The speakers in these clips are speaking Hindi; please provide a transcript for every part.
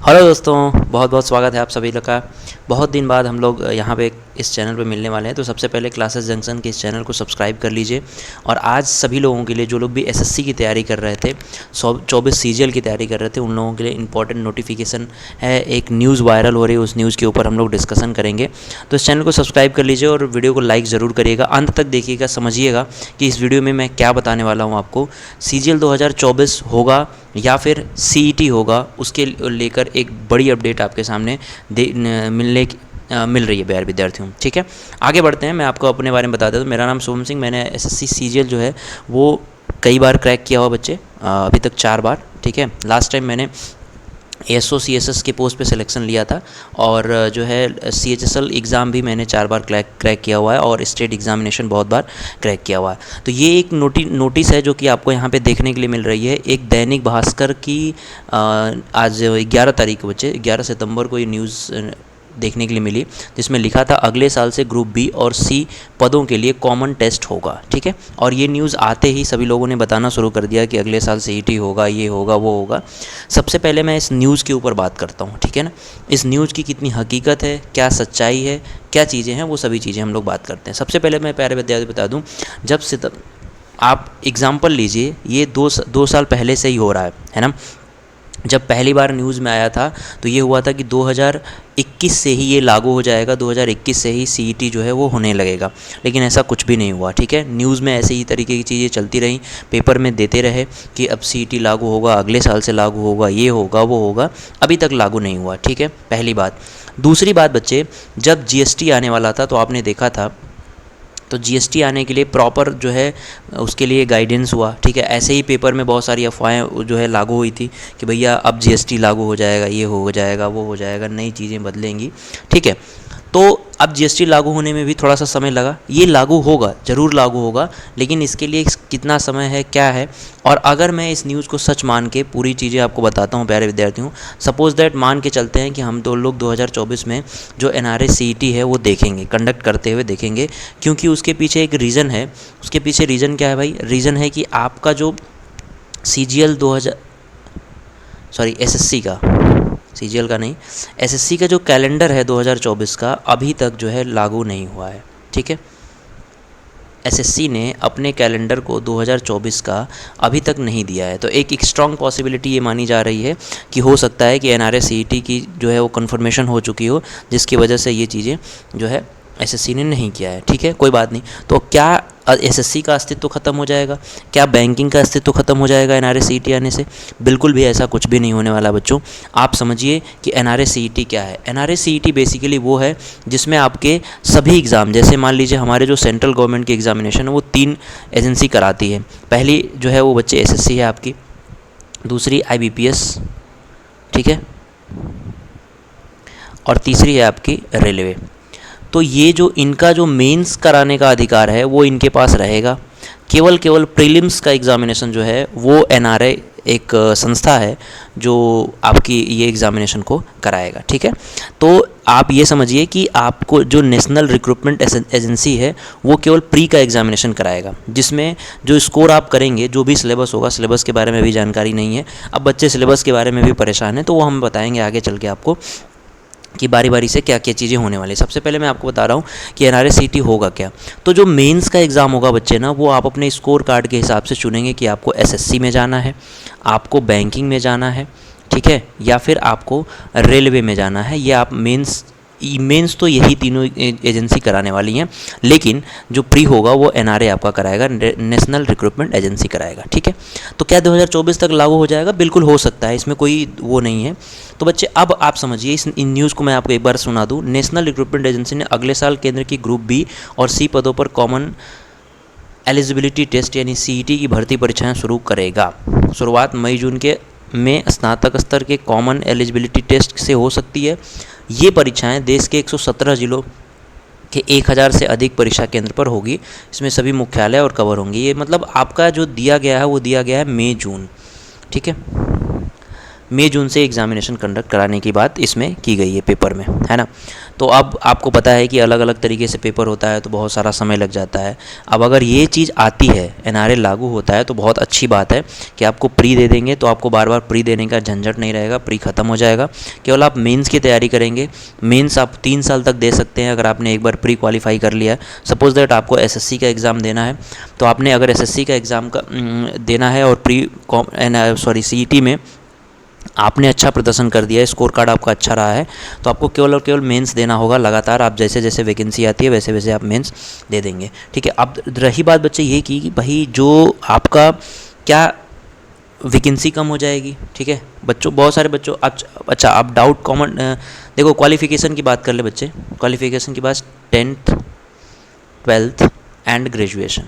हेलो दोस्तों, बहुत बहुत स्वागत है आप सभी लोग का। बहुत दिन बाद हम लोग यहाँ पे इस चैनल पे मिलने वाले हैं। तो सबसे पहले क्लासेस जंक्शन के इस चैनल को सब्सक्राइब कर लीजिए। और आज सभी लोगों के लिए, जो लोग भी एसएससी की तैयारी कर रहे थे, 24 सीजीएल की तैयारी कर रहे थे, उन लोगों के लिए इंपॉर्टेंट नोटिफिकेशन है। एक न्यूज़ वायरल हो रही है, उस न्यूज़ के ऊपर हम लोग डिस्कशन करेंगे। तो इस चैनल को सब्सक्राइब कर लीजिए और वीडियो को लाइक ज़रूर करिएगा। अंत तक देखिएगा, समझिएगा कि इस वीडियो में मैं क्या बताने वाला हूँ आपको। सीजीएल 2024 होगा या फिर सीईटी होगा, उसके लेकर एक बड़ी अपडेट आपके सामने मिल रही है प्यारे विद्यार्थियों। ठीक है, आगे बढ़ते हैं। मैं आपको अपने बारे में बता देता हूँ। मेरा नाम सोम सिंह। मैंने एसएससी सीजीएल जो है वो कई बार क्रैक किया हुआ बच्चे, अभी तक 4 बार। ठीक है, लास्ट टाइम मैंने एसओ सीएसएस के पोस्ट पे सिलेक्शन लिया था, और जो है सीएचएसएल एग्ज़ाम भी मैंने 4 बार क्रैक किया हुआ है, और स्टेट एग्जामिनेशन बहुत बार क्रैक किया हुआ है। तो ये एक नोटिस है जो कि आपको यहाँ पे देखने के लिए मिल रही है। एक दैनिक भास्कर की आज 11 तारीख को बच्चे, 11 सितंबर को ये न्यूज़ देखने के लिए मिली, जिसमें लिखा था अगले साल से ग्रुप बी और सी पदों के लिए कॉमन टेस्ट होगा। ठीक है, और ये न्यूज़ आते ही सभी लोगों ने बताना शुरू कर दिया कि अगले साल सीईटी होगा, ये होगा, वो होगा। सबसे पहले मैं इस न्यूज़ के ऊपर बात करता हूँ। ठीक है ना, इस न्यूज़ की कितनी हकीकत है, क्या सच्चाई है, क्या चीज़ें हैं, वो सभी चीज़ें हम लोग बात करते हैं। सबसे पहले मैं प्यारे विद्यार्थी बता दूँ, जब आप एग्ज़ाम्पल लीजिए, ये दो साल पहले से ही हो रहा है ना। जब पहली बार न्यूज़ में आया था तो ये हुआ था कि 2021 से ही ये लागू हो जाएगा, 2021 से ही सीईटी जो है वो होने लगेगा। लेकिन ऐसा कुछ भी नहीं हुआ। ठीक है, न्यूज़ में ऐसे ही तरीके की चीज़ें चलती रहीं, पेपर में देते रहे कि अब सीईटी लागू होगा, अगले साल से लागू होगा, ये होगा, वो होगा। अभी तक लागू नहीं हुआ। ठीक है, पहली बात। दूसरी बात बच्चे, जब जीएसटी आने वाला था तो आपने देखा था, तो जीएसटी आने के लिए प्रॉपर जो है उसके लिए गाइडेंस हुआ। ठीक है, ऐसे ही पेपर में बहुत सारी अफवाहें जो है लागू हुई थी कि भैया अब जीएसटी लागू हो जाएगा, ये हो जाएगा, वो हो जाएगा, नई चीज़ें बदलेंगी। ठीक है, तो अब जीएसटी लागू होने में भी थोड़ा सा समय लगा। ये लागू होगा, ज़रूर लागू होगा, लेकिन इसके लिए कितना समय है, क्या है। और अगर मैं इस न्यूज़ को सच मान के पूरी चीज़ें आपको बताता हूँ प्यारे विद्यार्थियों, सपोज़ दैट मान के चलते हैं कि हम दो लोग 2024 में जो एनआरए सीईटी है वो देखेंगे, कंडक्ट करते हुए देखेंगे, क्योंकि उसके पीछे एक रीज़न है। उसके पीछे रीज़न क्या है भाई? रीज़न है कि आपका जो सीजीएल 2000 सॉरी एसएससी का, सीजीएल का नहीं, एसएससी का जो कैलेंडर है 2024 का, अभी तक जो है लागू नहीं हुआ है। ठीक है, एसएससी ने अपने कैलेंडर को 2024 का अभी तक नहीं दिया है। तो एक स्ट्रॉन्ग पॉसिबिलिटी ये मानी जा रही है कि हो सकता है कि एनआरए सीईटी की जो है वो कन्फर्मेशन हो चुकी हो, जिसकी वजह से ये चीज़ें जो है एसएससी ने नहीं किया है। ठीक है, कोई बात नहीं। तो क्या एसएससी का अस्तित्व ख़त्म हो जाएगा? क्या बैंकिंग का अस्तित्व ख़त्म हो जाएगा एनआरए सीईटी आने से? बिल्कुल भी ऐसा कुछ भी नहीं होने वाला बच्चों। आप समझिए कि एनआरए सीईटी क्या है। एनआरए सीईटी बेसिकली वो है जिसमें आपके सभी एग्ज़ाम, जैसे मान लीजिए हमारे जो सेंट्रल गवर्नमेंट की एग्जामिनेशन है वो 3 एजेंसी कराती है। पहली जो है वो बच्चे एसएससी है आपकी, दूसरी आईबीपीएस, ठीक है, और तीसरी है आपकी रेलवे। तो ये जो इनका जो मेंस कराने का अधिकार है वो इनके पास रहेगा। केवल प्रीलिम्स का एग्ज़ामिनेशन जो है वो एनआरए एक संस्था है जो आपकी ये एग्ज़ामिनेशन को कराएगा। ठीक है, तो आप ये समझिए कि आपको जो नेशनल रिक्रूटमेंट एजेंसी है वो केवल प्री का एग्ज़ामिनेशन कराएगा, जिसमें जो स्कोर आप करेंगे, जो भी सिलेबस होगा, सिलेबस के बारे में भी जानकारी नहीं है। अब बच्चे सिलेबस के बारे में भी परेशान हैं, तो वो हम बताएंगे आगे चल के आपको कि बारी बारी से क्या क्या चीज़ें होने वाली। सबसे पहले मैं आपको बता रहा हूँ कि एनआरए सीईटी होगा क्या। तो जो मेंस का एग्ज़ाम होगा बच्चे ना, वो आप अपने स्कोर कार्ड के हिसाब से चुनेंगे कि आपको एसएससी में जाना है, आपको बैंकिंग में जाना है, ठीक है, या फिर आपको रेलवे में जाना है। ये आप मेंस तो यही तीनों एजेंसी कराने वाली हैं, लेकिन जो प्री होगा वो एनआरए आपका कराएगा, नेशनल रिक्रूटमेंट एजेंसी कराएगा। ठीक है, तो क्या 2024 तक लागू हो जाएगा? बिल्कुल हो सकता है, इसमें कोई वो नहीं है। तो बच्चे अब आप समझिए, इन न्यूज़ को मैं आपको एक बार सुना दूँ। नेशनल रिक्रूटमेंट एजेंसी ने अगले साल केंद्र की ग्रुप बी और सी पदों पर कॉमन एलिजिबिलिटी टेस्ट यानी सीईटी की भर्ती परीक्षाएँ शुरू करेगा। शुरुआत मई जून में स्नातक स्तर के कॉमन एलिजिबिलिटी टेस्ट से हो सकती है। ये परीक्षाएं देश के 117 जिलों के 1000 से अधिक परीक्षा केंद्र पर होगी। इसमें सभी मुख्यालय और कवर होंगे। ये मतलब आपका जो दिया गया है वो दिया गया है मई जून। ठीक है, मई जून से एग्जामिनेशन कंडक्ट कराने की बात इसमें की गई है पेपर में, है ना। तो अब आपको पता है कि अलग अलग तरीके से पेपर होता है तो बहुत सारा समय लग जाता है। अब अगर ये चीज़ आती है, एनआरए लागू होता है तो बहुत अच्छी बात है कि आपको प्री दे देंगे, तो आपको बार बार प्री देने का झंझट नहीं रहेगा, प्री ख़त्म हो जाएगा। केवल आप मेंस की तैयारी करेंगे। मेंस आप 3 साल तक दे सकते हैं अगर आपने एक बार प्री क्वालिफाई कर लिया है। सपोज़ दैट आपको एसएससी का एग्ज़ाम देना है, तो आपने अगर एसएससी का एग्ज़ाम का देना है और सीईटी में आपने अच्छा प्रदर्शन कर दिया है, स्कोर कार्ड आपका अच्छा रहा है, तो आपको केवल और केवल मेंस देना होगा लगातार। आप जैसे जैसे वैकेंसी आती है वैसे वैसे आप मेंस दे देंगे, ठीक है। अब रही बात बच्चे ये की कि भाई जो आपका क्या वैकेंसी कम हो जाएगी, ठीक है। बच्चों, बहुत सारे बच्चों, अच्छा आप डाउट कॉमन देखो, क्वालिफ़िकेशन की बात कर ले बच्चे। क्वालिफ़िकेशन की बात 10th 12th एंड ग्रेजुएशन,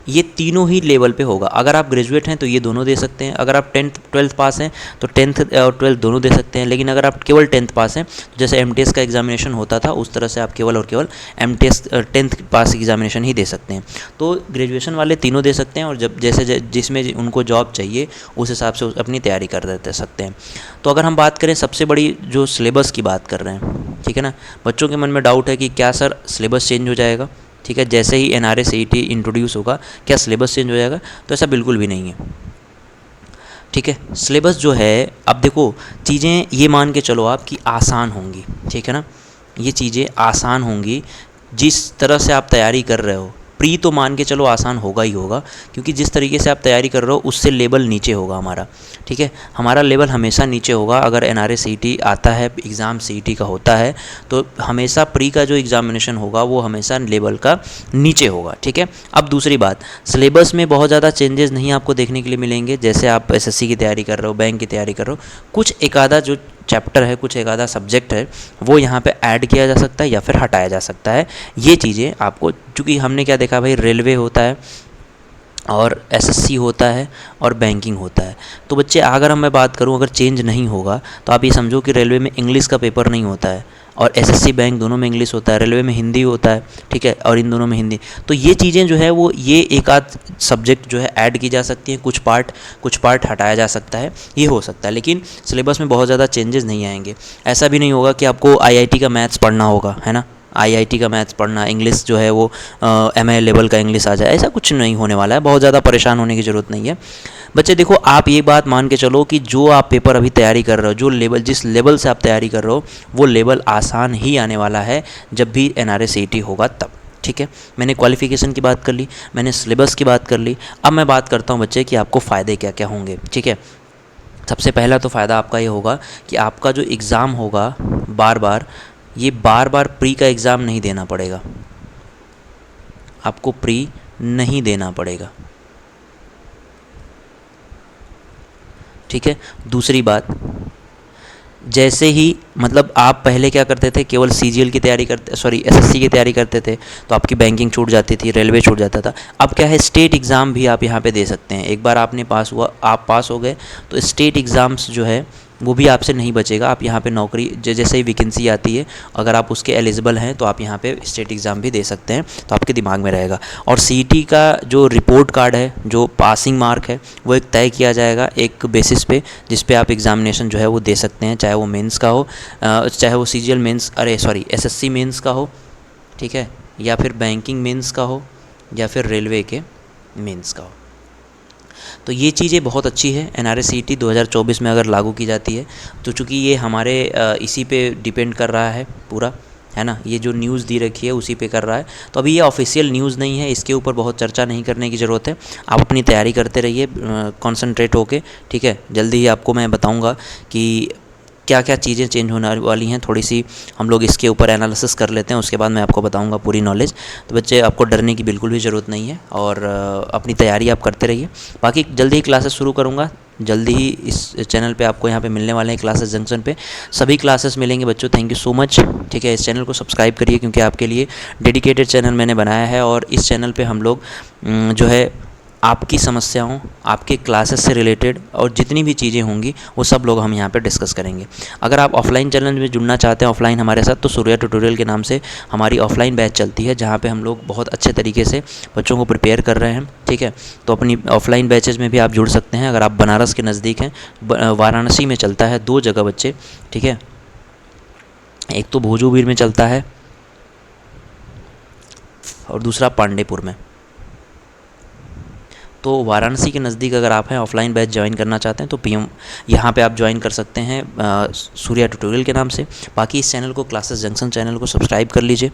ये तीनों ही लेवल पे होगा। अगर आप ग्रेजुएट हैं तो ये दोनों दे सकते हैं, अगर आप 10th 12th पास हैं तो 10th और 12th दोनों दे सकते हैं। लेकिन अगर आप केवल 10th पास हैं, जैसे एमटीएस का एग्जामिनेशन होता था उस तरह से आप केवल और केवल एमटीएस 10th पास एग्जामिनेशन ही दे सकते हैं। तो ग्रेजुएशन वाले तीनों दे सकते हैं, और जब जैसे जिसमें उनको जॉब चाहिए उस हिसाब से अपनी तैयारी कर सकते हैं। तो अगर हम बात करें सबसे बड़ी जो सिलेबस की बात कर रहे हैं, ठीक है ना, बच्चों के मन में डाउट है कि क्या सर सिलेबस चेंज हो जाएगा, ठीक है, जैसे ही एनआरए सीईटी इंट्रोड्यूस होगा क्या सिलेबस चेंज हो जाएगा? तो ऐसा बिल्कुल भी नहीं है, ठीक है। सिलेबस जो है, अब देखो चीज़ें ये मान के चलो आप कि आसान होंगी, ठीक है ना, ये चीज़ें आसान होंगी जिस तरह से आप तैयारी कर रहे हो। प्री तो मान के चलो आसान होगा ही होगा, क्योंकि जिस तरीके से आप तैयारी कर रहे हो उससे लेवल नीचे होगा हमारा, ठीक है। हमारा लेवल हमेशा नीचे होगा। अगर एनआरए सीईटी आता है, एग्ज़ाम सीईटी का होता है, तो हमेशा प्री का जो एग्ज़ामिनेशन होगा वो हमेशा लेवल का नीचे होगा, ठीक है। अब दूसरी बात, सिलेबस में बहुत ज़्यादा चेंजेस नहीं आपको देखने के लिए मिलेंगे। जैसे आप एसएससी की तैयारी कर रहे हो, बैंक की तैयारी कर रहे हो, कुछ एक आधा जो चैप्टर है, कुछ एक आधा सब्जेक्ट है, वो यहाँ पे ऐड किया जा सकता है या फिर हटाया जा सकता है। ये चीज़ें आपको, चूँकि हमने क्या देखा भाई, रेलवे होता है और एसएससी होता है और बैंकिंग होता है। तो बच्चे अगर मैं बात करूं, अगर चेंज नहीं होगा तो आप ये समझो कि रेलवे में इंग्लिश का पेपर नहीं होता है, और एसएससी बैंक दोनों में इंग्लिश होता है, रेलवे में हिंदी होता है, ठीक है, और इन दोनों में हिंदी। तो ये चीज़ें जो है वो ये एक आध सब्जेक्ट जो है ऐड की जा सकती हैं, कुछ पार्ट हटाया जा सकता है, ये हो सकता है। लेकिन सिलेबस में बहुत ज़्यादा चेंजेस नहीं आएंगे। ऐसा भी नहीं होगा कि आपको आईआईटी का मैथ्स पढ़ना होगा, है ना, आईआईटी का मैथ्स पढ़ना, इंग्लिश जो है वो एमए लेवल का इंग्लिश आ जाए, ऐसा कुछ नहीं होने वाला है। बहुत ज़्यादा परेशान होने की ज़रूरत नहीं है बच्चे। देखो, आप ये बात मान के चलो कि जो आप पेपर अभी तैयारी कर रहे हो, जो लेवल, जिस लेवल से आप तैयारी कर रहे हो, वो लेवल आसान ही आने वाला है जब भी एनआरए सीईटी होगा तब, ठीक है। मैंने क्वालिफ़िकेशन की बात कर ली, मैंने सिलेबस की बात कर ली। अब मैं बात करता हूँ बच्चे कि आपको फ़ायदे क्या क्या होंगे, ठीक है। सबसे पहला तो फ़ायदा आपका ये होगा कि आपका जो एग्ज़ाम होगा बार बार प्री का एग्ज़ाम नहीं देना पड़ेगा, आपको प्री नहीं देना पड़ेगा, ठीक है। दूसरी बात, जैसे ही मतलब आप पहले क्या करते थे, केवल सीजीएल की तैयारी एसएससी की तैयारी करते थे तो आपकी बैंकिंग छूट जाती थी, रेलवे छूट जाता था। अब क्या है, स्टेट एग्ज़ाम भी आप यहाँ पे दे सकते हैं। एक बार आपने आप पास हो गए तो स्टेट एग्ज़ाम्स जो है वो भी आपसे नहीं बचेगा। आप यहाँ पे नौकरी जैसे ही वैकेंसी आती है, अगर आप उसके एलिजिबल हैं तो आप यहाँ पे स्टेट एग्ज़ाम भी दे सकते हैं, तो आपके दिमाग में रहेगा। और सीईटी का जो रिपोर्ट कार्ड है, जो पासिंग मार्क है, वो एक तय किया जाएगा एक बेसिस पे, जिस पे आप एग्ज़ामिनेशन जो है वो दे सकते हैं, चाहे वो मेंस का हो, चाहे वो सीजीएल मेंस एसएससी मेंस का हो, ठीक है, या फिर बैंकिंग मेंस का हो, या फिर रेलवे के मेंस का हो। तो ये चीज़ें बहुत अच्छी है। एनआरए सीईटी 2024 में अगर लागू की जाती है तो चूँकि ये हमारे इसी पे डिपेंड कर रहा है पूरा, है ना, ये जो न्यूज़ दी रखी है उसी पे कर रहा है। तो अभी ये ऑफिशियल न्यूज़ नहीं है, इसके ऊपर बहुत चर्चा नहीं करने की ज़रूरत है। आप अपनी तैयारी करते रहिए कॉन्सनट्रेट होके, ठीक है। जल्दी ही आपको मैं बताऊँगा कि क्या क्या चीज़ें चेंज होने वाली हैं। थोड़ी सी हम लोग इसके ऊपर एनालिसिस कर लेते हैं, उसके बाद मैं आपको बताऊंगा पूरी नॉलेज। तो बच्चे, आपको डरने की बिल्कुल भी ज़रूरत नहीं है, और अपनी तैयारी आप करते रहिए। बाकी जल्दी ही क्लासेस शुरू करूंगा, जल्दी ही इस चैनल पे आपको यहाँ पे मिलने वाले हैं, क्लासेस जंक्शन पे सभी क्लासेस मिलेंगे बच्चों। थैंक यू सो मच, ठीक है। इस चैनल को सब्सक्राइब करिए, क्योंकि आपके लिए डेडिकेटेड चैनल मैंने बनाया है, और इस चैनल पर हम लोग जो है आपकी समस्याओं, आपके क्लासेस से रिलेटेड और जितनी भी चीज़ें होंगी वो सब लोग हम यहाँ पे डिस्कस करेंगे। अगर आप ऑफलाइन चैलेंज में जुड़ना चाहते हैं ऑफलाइन हमारे साथ, तो सूर्या ट्यूटोरियल के नाम से हमारी ऑफलाइन बैच चलती है, जहाँ पे हम लोग बहुत अच्छे तरीके से बच्चों को प्रिपेयर कर रहे हैं, ठीक है। तो अपनी ऑफलाइन बैचेज़ में भी आप जुड़ सकते हैं। अगर आप बनारस के नज़दीक हैं, वाराणसी में चलता है 2 जगह बच्चे, ठीक है। एक तो भोजूबीर में चलता है और दूसरा पांडेपुर में। तो वाराणसी के नज़दीक अगर आप हैं, ऑफलाइन बैच ज्वाइन करना चाहते हैं, तो पीएम यहाँ पे आप ज्वाइन कर सकते हैं सूर्या ट्यूटोरियल के नाम से। बाकी इस चैनल को, क्लासेस जंक्शन चैनल को सब्सक्राइब कर लीजिए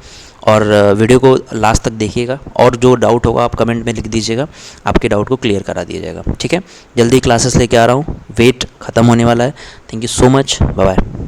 और वीडियो को लास्ट तक देखिएगा, और जो डाउट होगा आप कमेंट में लिख दीजिएगा, आपके डाउट को क्लियर करा दिया जाएगा, ठीक है। जल्दी क्लासेस लेके आ रहा हूँ, वेट ख़त्म होने वाला है। Thank you so much, bye bye.